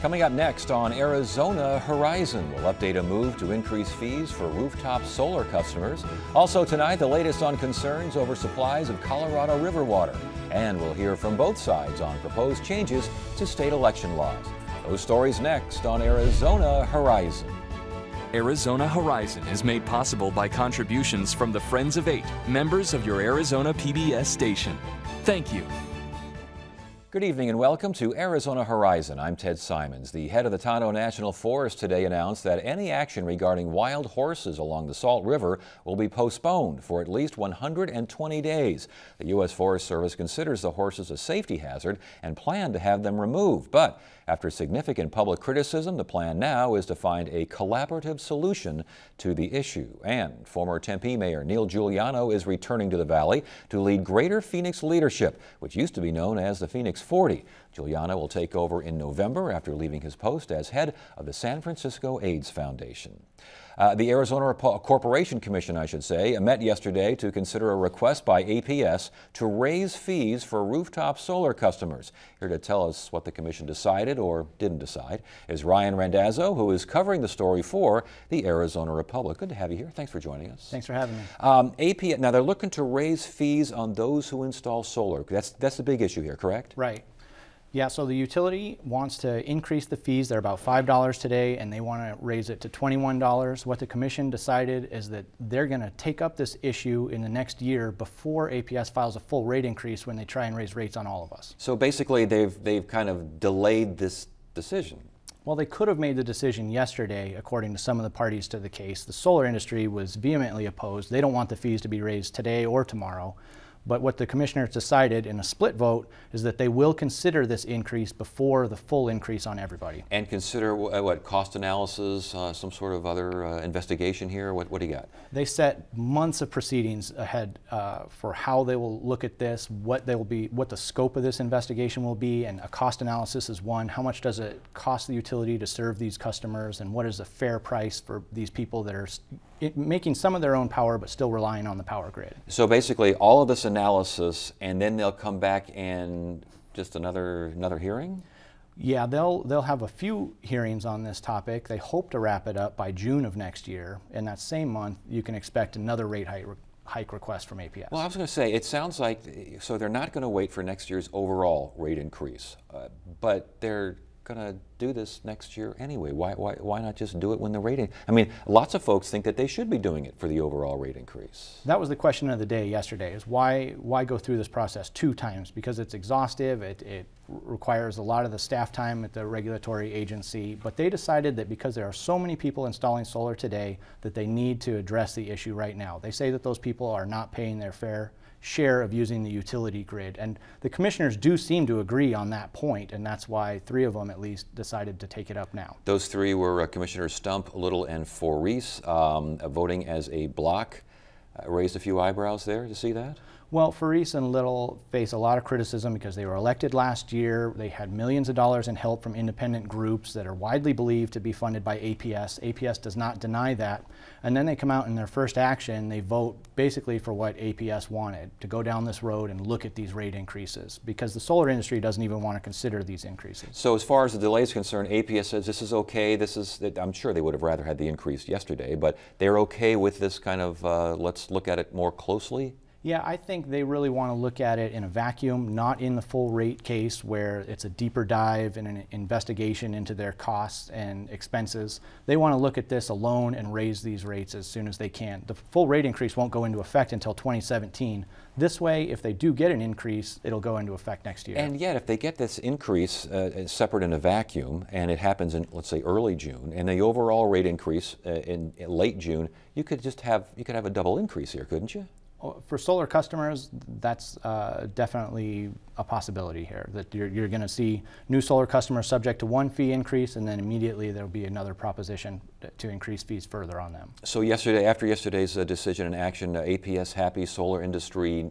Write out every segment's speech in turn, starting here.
Coming up next on Arizona Horizon, we'll update a move to increase fees for rooftop solar customers. Also tonight, the latest on concerns over supplies of Colorado River water. And we'll hear from both sides on proposed changes to state election laws. Those stories next on Arizona Horizon. Arizona Horizon is made possible by contributions from the Friends of 8, members of your Arizona PBS station. Thank you. Good evening and welcome to Arizona Horizon. I'm Ted Simons. The head of the Tonto National Forest today announced that any action regarding wild horses along the Salt River will be postponed for at least 120 days. The U.S. Forest Service considers the horses a safety hazard and planned to have them removed. But after significant public criticism, the plan now is to find a collaborative solution to the issue. And former Tempe Mayor Neil Giuliano is returning to the Valley to lead Greater Phoenix Leadership, which used to be known as the Phoenix 40. Giuliano will take over in November after leaving his post as head of the San Francisco AIDS Foundation. The Arizona Corporation Commission, met yesterday to consider a request by APS to raise fees for rooftop solar customers. Here to tell us what the commission decided or didn't decide is Ryan Randazzo, who is covering the story for the Arizona Republic. Good to have you here. Thanks for joining us. Thanks for having me. APS, now they're looking to raise fees on those who install solar. That's the big issue here, correct? Right. Yeah, so the utility wants to increase the fees. They're about $5 today, and they want to raise it to $21. What the commission decided is that they're going to take up this issue in the next year before APS files a full rate increase when they try and raise rates on all of us. So basically they've kind of delayed this decision. Well, they could have made the decision yesterday, according to some of the parties to the case. The solar industry was vehemently opposed. They don't want the fees to be raised today or tomorrow. But what the commissioners decided in a split vote is that they will consider this increase before the full increase on everybody. And consider what, cost analysis, some sort of other investigation here? What do you got? They set months of proceedings ahead for how they will look at this, what the scope of this investigation will be, and a cost analysis is one. How much does it cost the utility to serve these customers, and what is a fair price for these people that are making some of their own power but still relying on the power grid? So basically all of this analysis, and then they'll come back and just another hearing? Yeah, they'll have a few hearings on this topic. They hope to wrap it up by June of next year. In that same month, you can expect another rate hike request from APS. Well, I was going to say, it sounds like, so they're not going to wait for next year's overall rate increase, but they're going to do this next year anyway. Why not just do it when the rate? I mean, lots of folks think that they should be doing it for the overall rate increase. That was the question of the day yesterday: is why go through this process 2 times? Because it's exhaustive. It requires a lot of the staff time at the regulatory agency. But they decided that because there are so many people installing solar today, that they need to address the issue right now. They say that those people are not paying their fair share of using the utility grid, and the commissioners do seem to agree on that point, and that's why 3 of them at least decided to take it up now. Those 3 were Commissioners Stump, Little, and Forese, voting as a block. Raised a few eyebrows there to see that? Well, Forese and Little face a lot of criticism because they were elected last year. They had millions of dollars in help from independent groups that are widely believed to be funded by APS. APS does not deny that. And then they come out in their first action, they vote basically for what APS wanted, to go down this road and look at these rate increases, because the solar industry doesn't even want to consider these increases. So as far as the delay is concerned, APS says this is okay. I'm sure they would have rather had the increase yesterday, but they're okay with this kind of, let's look at it more closely? Yeah, I think they really want to look at it in a vacuum, not in the full rate case where it's a deeper dive and an investigation into their costs and expenses. They want to look at this alone and raise these rates as soon as they can. The full rate increase won't go into effect until 2017. This way, if they do get an increase, it'll go into effect next year. And yet, if they get this increase separate in a vacuum, and it happens in, let's say, early June, and the overall rate increase in late June, you could have a double increase here, couldn't you? For solar customers, that's definitely a possibility here, that you're going to see new solar customers subject to 1 fee increase, and then immediately there will be another proposition to increase fees further on them. So after yesterday's decision and action, APS happy, solar industry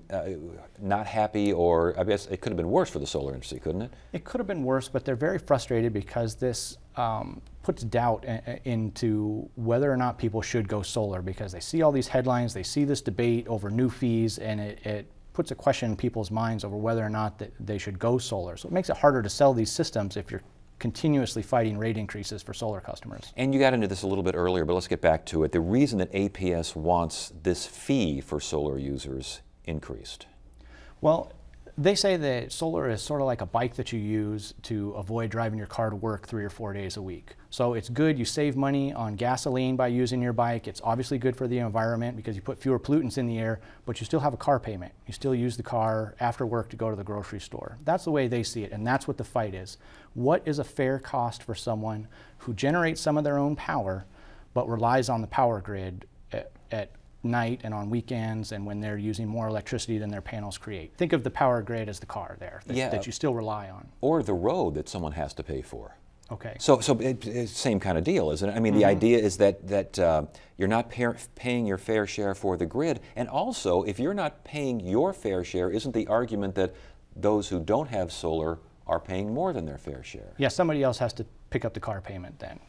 not happy, or I guess it could have been worse for the solar industry, couldn't it? It could have been worse, but they're very frustrated because this puts doubt into whether or not people should go solar, because they see all these headlines, they see this debate over new fees, and it puts a question in people's minds over whether or not that they should go solar. So it makes it harder to sell these systems if you're continuously fighting rate increases for solar customers. And you got into this a little bit earlier, but let's get back to it. The reason that APS wants this fee for solar users increased. Well, they say that solar is sort of like a bike that you use to avoid driving your car to work 3 or 4 days a week. So it's good, you save money on gasoline by using your bike. It's obviously good for the environment because you put fewer pollutants in the air, but you still have a car payment. You still use the car after work to go to the grocery store. That's the way they see it, and that's what the fight is. What is a fair cost for someone who generates some of their own power, but relies on the power grid at night and on weekends and when they're using more electricity than their panels create? Think of the power grid as the car there that you still rely on. Or the road that someone has to pay for. Okay. So it's same kind of deal, isn't it? I mean, the idea is that you're not paying your fair share for the grid, and also, if you're not paying your fair share, isn't the argument that those who don't have solar are paying more than their fair share? Yeah, somebody else has to pick up the car payment then.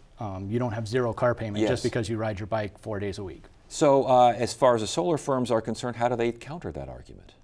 You don't have zero car payment just because you ride your bike 4 days a week. So as far as the solar firms are concerned, how do they counter that argument?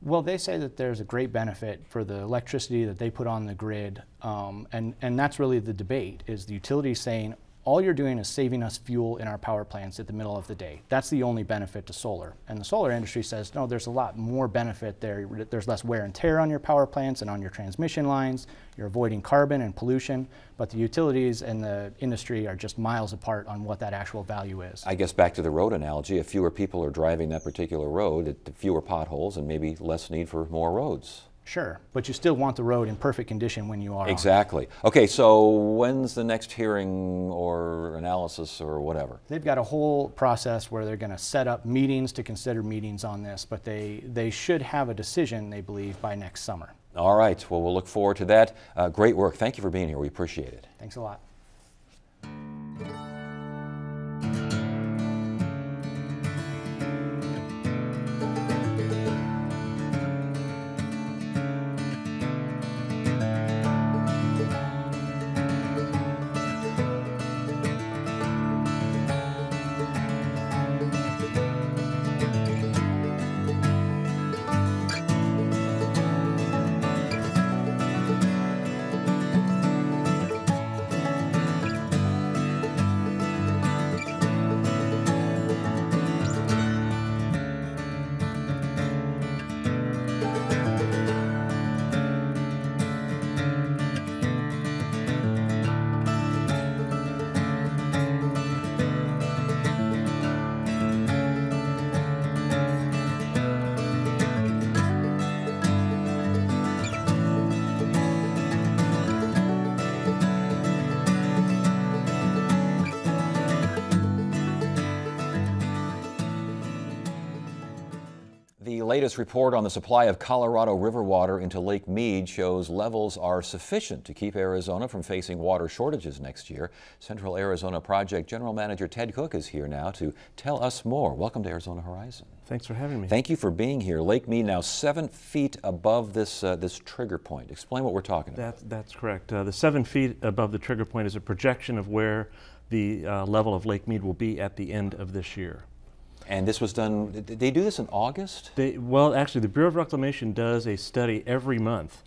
Well, they say that there's a great benefit for the electricity that they put on the grid, and that's really the debate, is the utility saying, all you're doing is saving us fuel in our power plants at the middle of the day. That's the only benefit to solar. And the solar industry says, no, there's a lot more benefit there. There's less wear and tear on your power plants and on your transmission lines. You're avoiding carbon and pollution. But the utilities and the industry are just miles apart on what that actual value is. I guess back to the road analogy, if fewer people are driving that particular road, fewer potholes and maybe less need for more roads. Sure, but you still want the road in perfect condition when you are Exactly. Okay, so when's the next hearing or analysis or whatever? They've got a whole process where they're going to set up meetings to consider meetings on this, but they should have a decision, they believe, by next summer. All right, well, we'll look forward to that. Great work. Thank you for being here. We appreciate it. Thanks a lot. The latest report on the supply of Colorado River water into Lake Mead shows levels are sufficient to keep Arizona from facing water shortages next year. Central Arizona Project General Manager Ted Cook is here now to tell us more. Welcome to Arizona Horizon. Thanks for having me. Thank you for being here. Lake Mead now 7 feet above this trigger point. Explain what we're talking about. That's correct. The 7 feet above the trigger point is a projection of where the level of Lake Mead will be at the end of this year. And this was done, did they do this in August? Well, actually, the Bureau of Reclamation does a study every month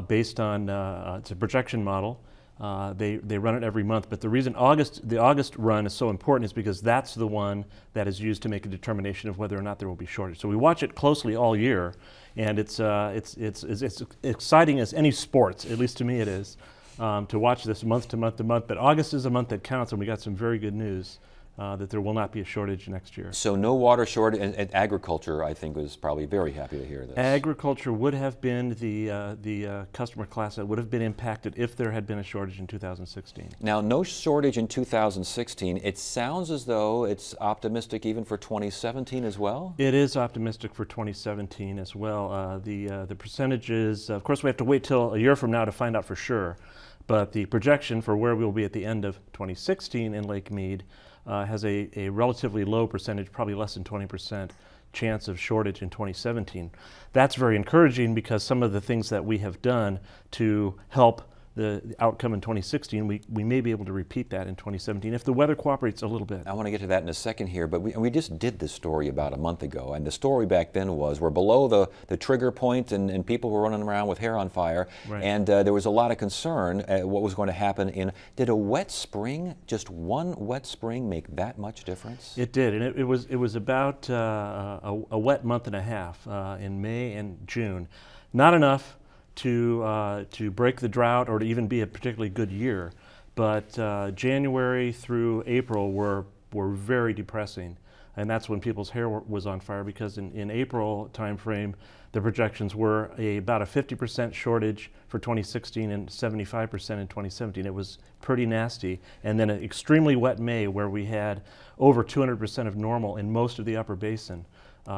based on, it's a projection model. They run it every month, but the reason the August run is so important is because that's the one that is used to make a determination of whether or not there will be shortage. So we watch it closely all year, and it's exciting as any sports, at least to me it is, to watch this month to month to month. But August is a month that counts, and we got some very good news. That there will not be a shortage next year. So no water shortage, and agriculture, I think, was probably very happy to hear this. Agriculture would have been the customer class that would have been impacted if there had been a shortage in 2016. Now, no shortage in 2016. It sounds as though it's optimistic even for 2017 as well? It is optimistic for 2017 as well. The percentages, of course, we have to wait till a year from now to find out for sure, but the projection for where we'll be at the end of 2016 in Lake Mead has a relatively low percentage, probably less than 20% chance of shortage in 2017. That's very encouraging because some of the things that we have done to help the outcome in 2016, we may be able to repeat that in 2017 if the weather cooperates a little bit. I want to get to that in a second here, but we just did this story about a month ago, and the story back then was we're below the trigger point, and people were running around with hair on fire, Right. and there was a lot of concern what was going to happen did a wet spring, just one wet spring, make that much difference? It did, and it was about a wet month and a half in May and June. Not enough to break the drought or to even be a particularly good year, but January through April were very depressing, and that's when people's hair was on fire, because in April timeframe the projections were about a 50% shortage for 2016 and 75% in 2017. It was pretty nasty, and then an extremely wet May where we had over 200% of normal in most of the upper basin.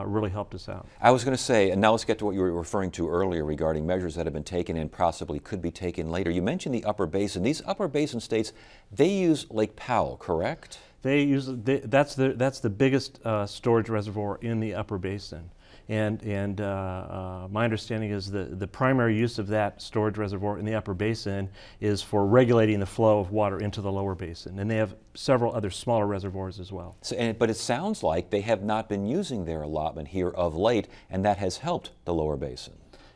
Really helped us out. I was going to say, and now let's get to what you were referring to earlier regarding measures that have been taken and possibly could be taken later. You mentioned the upper basin. These upper basin states, they use Lake Powell, correct? They use that's the biggest storage reservoir in the upper basin, and my understanding is the primary use of that storage reservoir in the upper basin is for regulating the flow of water into the lower basin, and they have several other smaller reservoirs as well. So, but it sounds like they have not been using their allotment here of late, and that has helped the lower basin.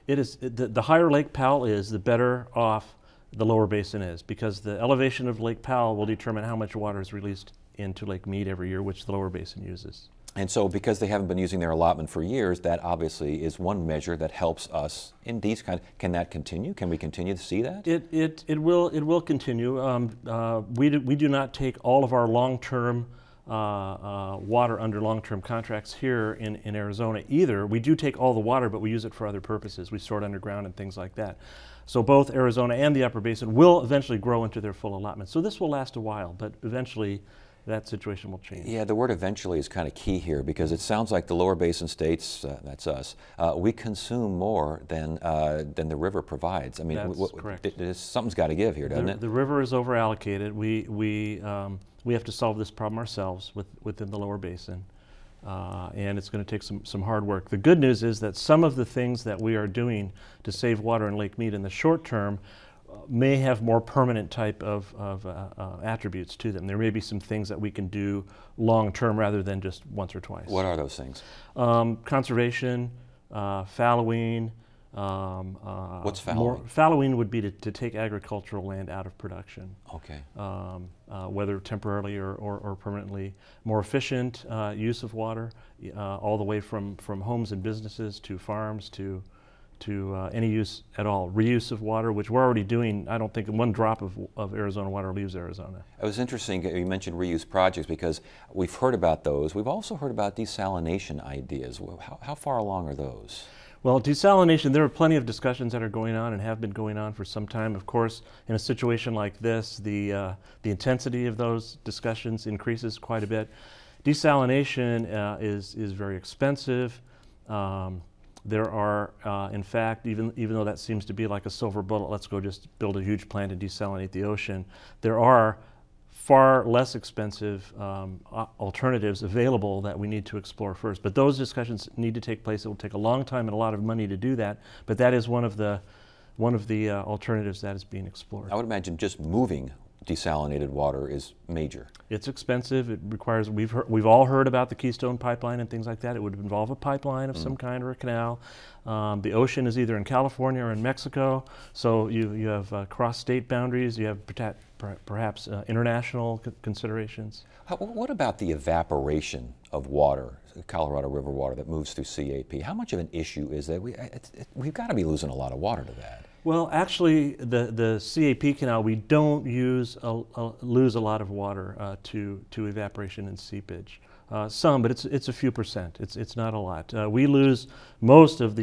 It is the higher Lake Powell is, the better off the lower basin is, because the elevation of Lake Powell will determine how much water is released into Lake Mead every year, which the lower basin uses. And so because they haven't been using their allotment for years, that obviously is one measure that helps us in these can that continue? Can we continue to see that? It will continue. We do not take all of our long-term water under long-term contracts here in Arizona either. We do take all the water, but we use it for other purposes. We store it underground and things like that. So both Arizona and the upper basin will eventually grow into their full allotment. So this will last a while, but eventually that situation will change. Yeah, the word eventually is kind of key here, because it sounds like the lower basin states, that's us, we consume more than the river provides. I mean, that's correct. Something's got to give here, doesn't it? The river is over allocated. We have to solve this problem ourselves within the lower basin, and it's going to take some hard work. The good news is that some of the things that we are doing to save water in Lake Mead in the short term may have more permanent type of attributes to them. There may be some things that we can do long term rather than just once or twice. What are those things? Conservation, fallowing. What's fallowing? Fallowing would be to take agricultural land out of production. Okay. Whether temporarily or permanently. More efficient use of water, all the way from homes and businesses to farms to any use at all. Reuse of water, which we're already doing. I don't think one drop of Arizona water leaves Arizona. It was interesting you mentioned reuse projects, because we've heard about those. We've also heard about desalination ideas. How far along are those? Well, desalination, there are plenty of discussions that are going on and have been going on for some time. Of course, in a situation like this, the intensity of those discussions increases quite a bit. Desalination is very expensive. There are, in fact, even though that seems to be like a silver bullet, let's go just build a huge plant and desalinate the ocean, there are far less expensive alternatives available that we need to explore first. But those discussions need to take place. It will take a long time and a lot of money to do that, but that is one of the alternatives that is being explored. I would imagine just moving desalinated water is major. It's expensive. It requires, we've all heard about the Keystone Pipeline and things like that. It would involve a pipeline of some kind or a canal. The ocean is either in California or in Mexico, so you have cross-state boundaries, you have perhaps international considerations. What about the evaporation of water, Colorado River water that moves through CAP? How much of an issue is that? We've got to be losing a lot of water to that. Well, actually, the CAP canal, we don't lose a lot of water to evaporation and seepage. Some, but it's a few percent. It's not a lot. We lose most of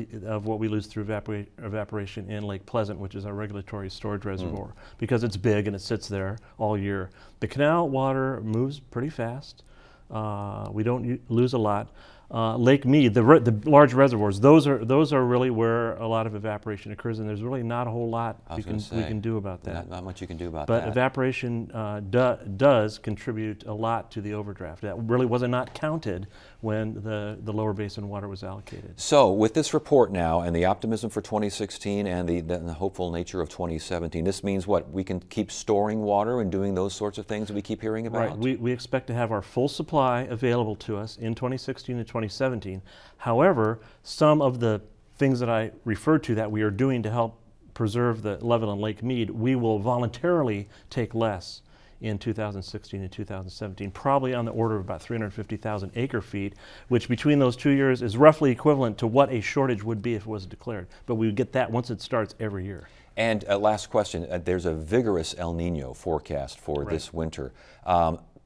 what we lose through evaporation in Lake Pleasant, which is our regulatory storage reservoir, because it's big and it sits there all year. The canal water moves pretty fast. We don't lose a lot. Lake Mead, the large reservoirs, those are really where a lot of evaporation occurs, and there's really not a whole lot we can do about that. Not much you can do about but that. But evaporation does contribute a lot to the overdraft. That really was not counted when the lower basin water was allocated. So with this report now and the optimism for 2016 and the hopeful nature of 2017, this means what? We can keep storing water and doing those sorts of things that we keep hearing about? Right. We expect to have our full supply available to us in 2016 and 2017. However, some of the things that I referred to that we are doing to help preserve the level in Lake Mead, we will voluntarily take less in 2016 and 2017, probably on the order of about 350,000 acre feet, which between those 2 years is roughly equivalent to what a shortage would be if it was declared. But we would get that once it starts every year. And last question, there's a vigorous El Nino forecast for this winter.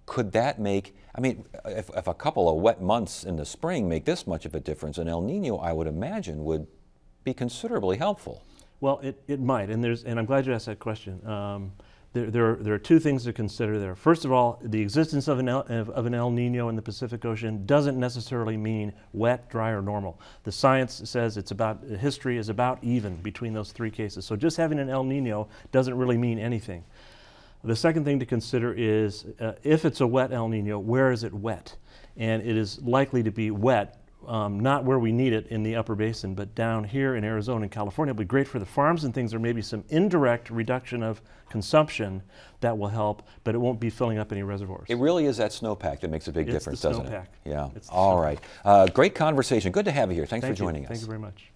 Could that make, I mean, if a couple of wet months in the spring make this much of a difference, an El Nino, I would imagine, would be considerably helpful. Well, it might, and I'm glad you asked that question. There are two things to consider there. First of all, the existence of an El Nino in the Pacific Ocean doesn't necessarily mean wet, dry, or normal. The science says history is about even between those three cases. So just having an El Nino doesn't really mean anything. The second thing to consider is if it's a wet El Nino, where is it wet? And it is likely to be wet, not where we need it in the upper basin, but down here in Arizona and California. It'll be great for the farms and things. There may be some indirect reduction of consumption that will help, but it won't be filling up any reservoirs. It really is that snowpack that makes a big difference, doesn't it? Snowpack. Yeah. All right. Great conversation. Good to have you here. Thanks for joining us. Thank you very much.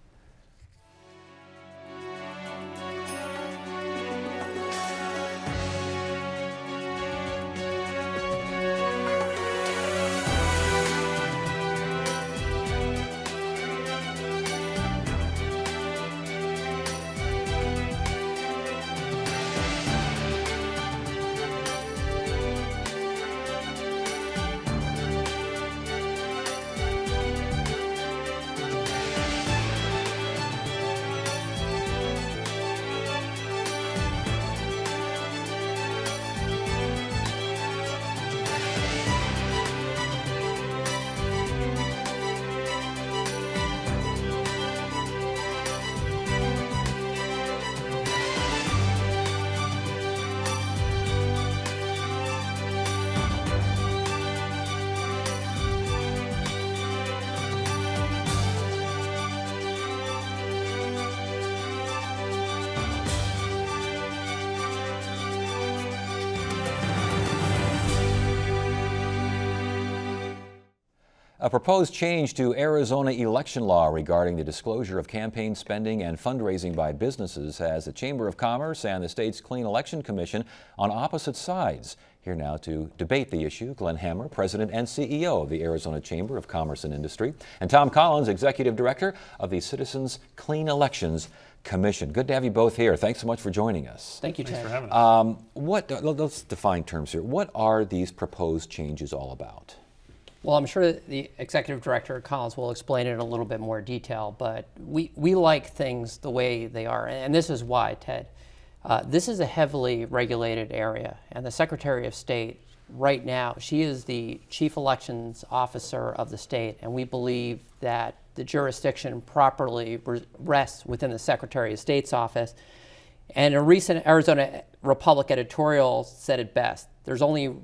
A proposed change to Arizona election law regarding the disclosure of campaign spending and fundraising by businesses has the Chamber of Commerce and the state's Clean Election Commission on opposite sides. Here now to debate the issue, Glenn Hammer, President and CEO of the Arizona Chamber of Commerce and Industry, and Tom Collins, Executive Director of the Citizens Clean Elections Commission. Good to have you both here. Thanks so much for joining us. Thank you, Ted. Thanks for having us. Let's define terms here. What are these proposed changes all about? Well, I'm sure the Executive Director, Collins, will explain it in a little bit more detail, but we like things the way they are, and this is why, Ted. This is a heavily regulated area, and the Secretary of State right now, she is the Chief Elections Officer of the state, and we believe that the jurisdiction properly rests within the Secretary of State's office. And a recent Arizona Republic editorial said it best. There's only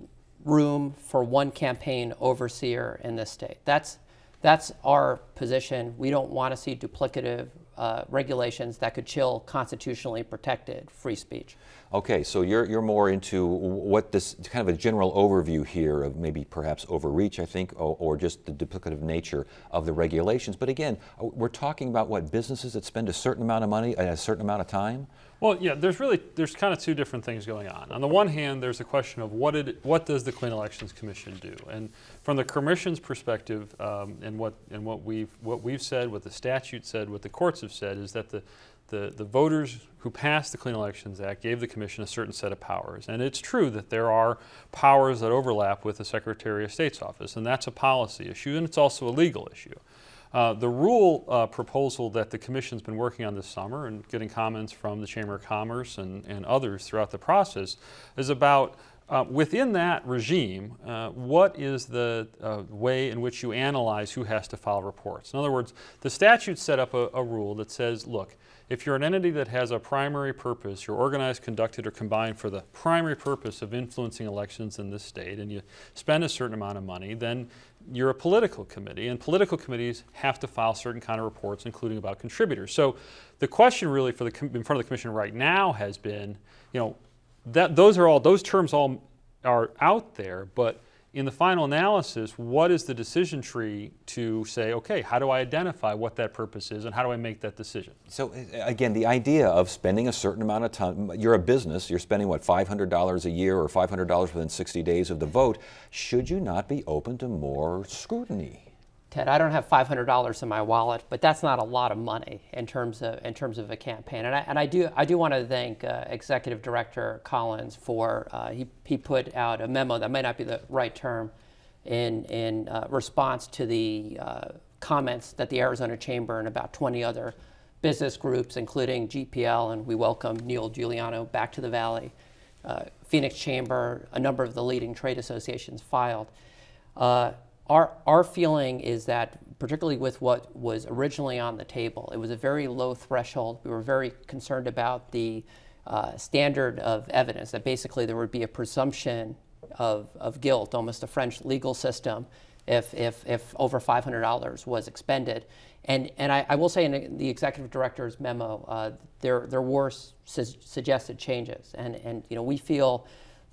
room for one campaign overseer in this state. That's our position. We don't want to see duplicative regulations that could chill constitutionally protected free speech. Okay, so you're more into what this kind of a general overview here of maybe perhaps overreach, I think, or just the duplicative nature of the regulations. But again, we're talking about what, businesses that spend a certain amount of money at a certain amount of time? Well, yeah, there's kind of two different things going on. On the one hand, there's a question of what does the Clean Elections Commission do? And from the Commission's perspective, and what we've said, what the statute said, what the courts have said, is that the voters who passed the Clean Elections Act gave the Commission a certain set of powers. And it's true that there are powers that overlap with the Secretary of State's office, and that's a policy issue, and it's also a legal issue. The rule proposal that the Commission's been working on this summer and getting comments from the Chamber of Commerce and others throughout the process is about Within that regime, what is the way in which you analyze who has to file reports? In other words, the statute set up a rule that says, look, if you're an entity that has a primary purpose, you're organized, conducted, or combined for the primary purpose of influencing elections in this state, and you spend a certain amount of money, then you're a political committee, and political committees have to file certain kind of reports, including about contributors. So the question really in front of the Commission right now has been, those terms all are out there, but in the final analysis, what is the decision tree to say, okay, how do I identify what that purpose is and how do I make that decision? So again, the idea of spending a certain amount of time, you're a business, you're spending what, $500 a year or $500 within 60 days of the vote, should you not be open to more scrutiny? Ted, I don't have $500 in my wallet, but that's not a lot of money in terms of a campaign. And I do want to thank Executive Director Collins for he put out a memo that might not be the right term in response to the comments that the Arizona Chamber and about 20 other business groups, including GPL, and we welcome Neil Giuliano back to the Valley, Phoenix Chamber, a number of the leading trade associations filed. Our feeling is that, particularly with what was originally on the table, it was a very low threshold. We were very concerned about the standard of evidence, that basically there would be a presumption of guilt, almost a French legal system, if over $500 was expended. And I will say in the executive director's memo, there were suggested changes, and we feel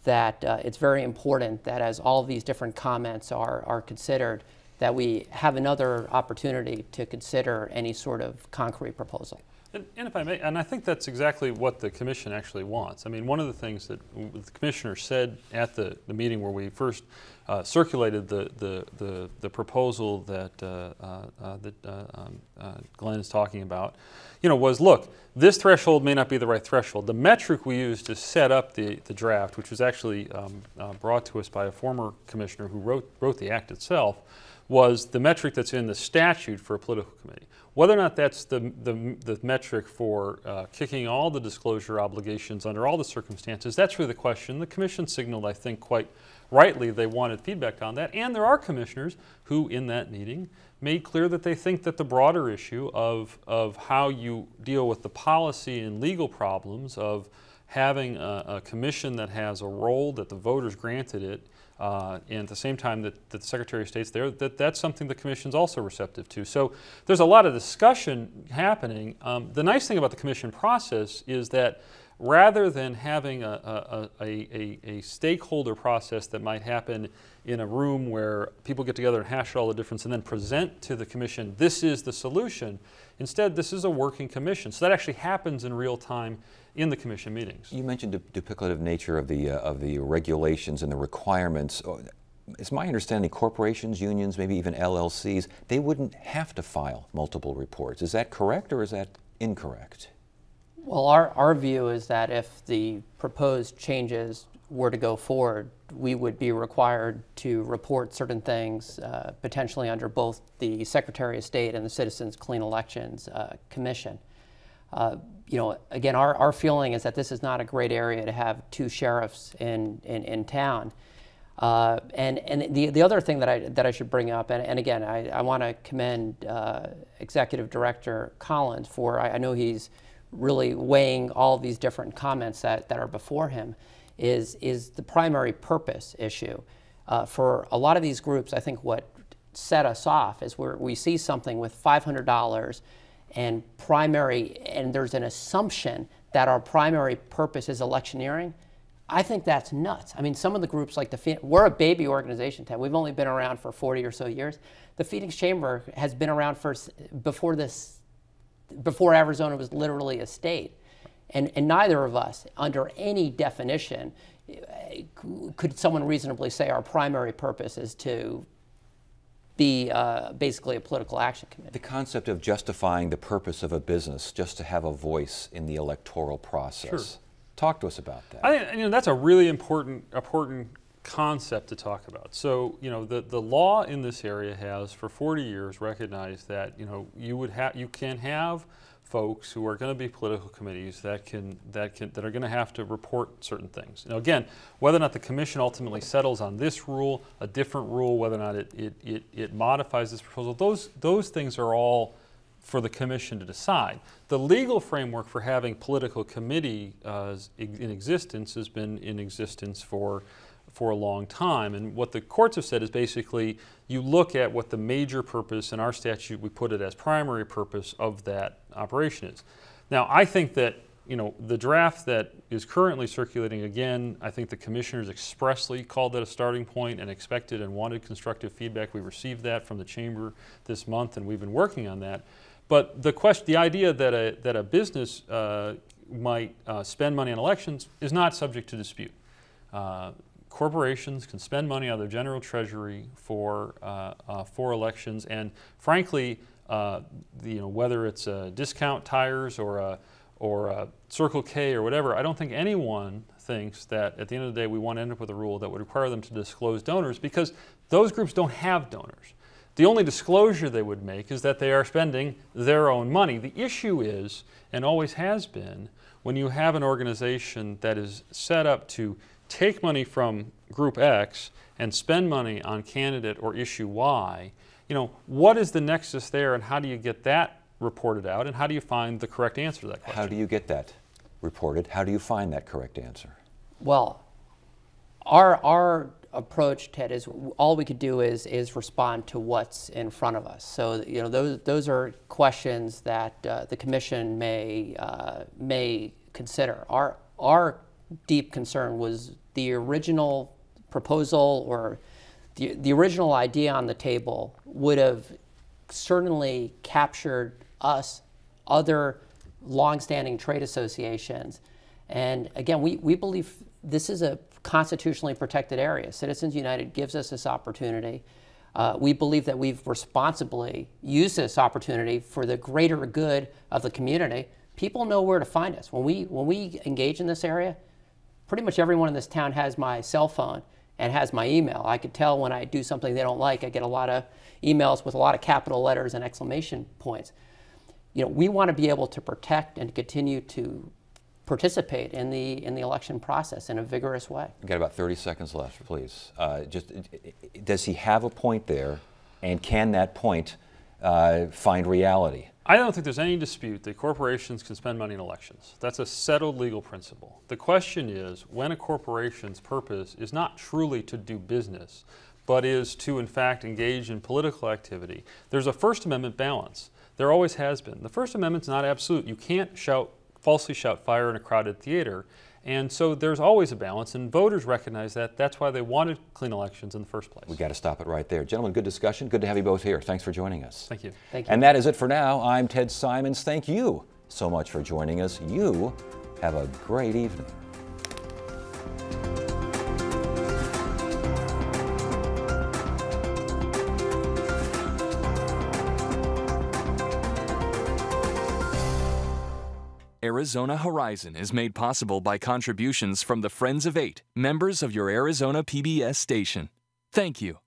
that it's very important that as all of these different comments are considered, that we have another opportunity to consider any sort of concrete proposal. And if I may, and I think that's exactly what the Commission actually wants. I mean, one of the things that the Commissioner said at the meeting where we first circulated the proposal that Glenn is talking about, was, look, this threshold may not be the right threshold. The metric we used to set up the draft, which was actually brought to us by a former commissioner who wrote the act itself, was the metric that's in the statute for a political committee. Whether or not that's the metric for kicking all the disclosure obligations under all the circumstances, that's really the question. The Commission signaled, I think, quite rightly they wanted feedback on that, and there are commissioners who, in that meeting, made clear that they think that the broader issue of how you deal with the policy and legal problems of having a commission that has a role that the voters granted it, and at the same time that the Secretary of State's there, that's something the Commission's also receptive to. So there's a lot of discussion happening. The nice thing about the Commission process is that rather than having a stakeholder process that might happen in a room where people get together and hash out all the difference and then present to the Commission, this is the solution. Instead, this is a working commission. So that actually happens in real time in the Commission meetings. You mentioned the duplicative nature of the regulations and the requirements. It's my understanding corporations, unions, maybe even LLCs, they wouldn't have to file multiple reports. Is that correct or is that incorrect? Well, our view is that if the proposed changes were to go forward, we would be required to report certain things potentially under both the Secretary of State and the Citizens Clean Elections Commission. Again, our feeling is that this is not a great area to have two sheriffs in town. And the other thing that I should bring up, and again, I want to commend Executive Director Collins for, I know he's really weighing all these different comments that are before him, is the primary purpose issue. For a lot of these groups, I think what set us off is where we see something with $500 and there's an assumption that our primary purpose is electioneering. I think that's nuts. I mean, some of the groups like we're a baby organization, Ted. We've only been around for 40 or so years. The Phoenix Chamber has been around before Arizona was literally a state. And neither of us, under any definition, could someone reasonably say our primary purpose is to be basically a political action committee. The concept of justifying the purpose of a business just to have a voice in the electoral process. Sure. Talk to us about that. I think that's a really important concept to talk about. So the law in this area has for 40 years recognized that you can have folks who are going to be political committees that are going to have to report certain things. Now, again, whether or not the commission ultimately settles on this rule, a different rule, whether or not it modifies this proposal, those things are all for the commission to decide. The legal framework for having political committee in existence has been in existence for a long time, and what the courts have said is basically you look at what the major purpose, in our statute we put it as primary purpose of that operation is. Now, I think that the draft that is currently circulating, again, I think the commissioners expressly called that a starting point and expected and wanted constructive feedback. We received that from the chamber this month, and we've been working on that. But the idea that a business might spend money on elections is not subject to dispute. Corporations can spend money out of their general treasury for elections, and frankly, whether it's Discount Tires or Circle K or whatever, I don't think anyone thinks that at the end of the day we want to end up with a rule that would require them to disclose donors, because those groups don't have donors. The only disclosure they would make is that they are spending their own money. The issue is, and always has been, when you have an organization that is set up to take money from Group X and spend money on candidate or issue Y, what is the nexus there, and how do you get that reported out, and how do you find the correct answer to that question? How do you get that reported? How do you find that correct answer? Well, our approach, Ted, is all we could do is respond to what's in front of us. So those are questions that the commission may consider. Our deep concern was the original proposal, or the original idea on the table would have certainly captured us, other longstanding trade associations, and again, we believe this is a constitutionally protected area. Citizens United gives us this opportunity. We believe that we've responsibly used this opportunity for the greater good of the community. People know where to find us. When we engage in this area, pretty much everyone in this town has my cell phone and has my email. I could tell when I do something they don't like. I get a lot of emails with a lot of capital letters and exclamation points. We want to be able to protect and continue to participate in the election process in a vigorous way. We've got about 30 seconds left, please. Does he have a point there, and can that point find reality? I don't think there's any dispute that corporations can spend money in elections. That's a settled legal principle. The question is, when a corporation's purpose is not truly to do business, but is to, in fact, engage in political activity, there's a First Amendment balance. There always has been. The First Amendment's not absolute. You can't falsely shout fire in a crowded theater. And so there's always a balance, and voters recognize that. That's why they wanted clean elections in the first place. We've got to stop it right there. Gentlemen, good discussion. Good to have you both here. Thanks for joining us. Thank you. Thank you. And that is it for now. I'm Ted Simons. Thank you so much for joining us. You have a great evening. Arizona Horizon is made possible by contributions from the Friends of 8, members of your Arizona PBS station. Thank you.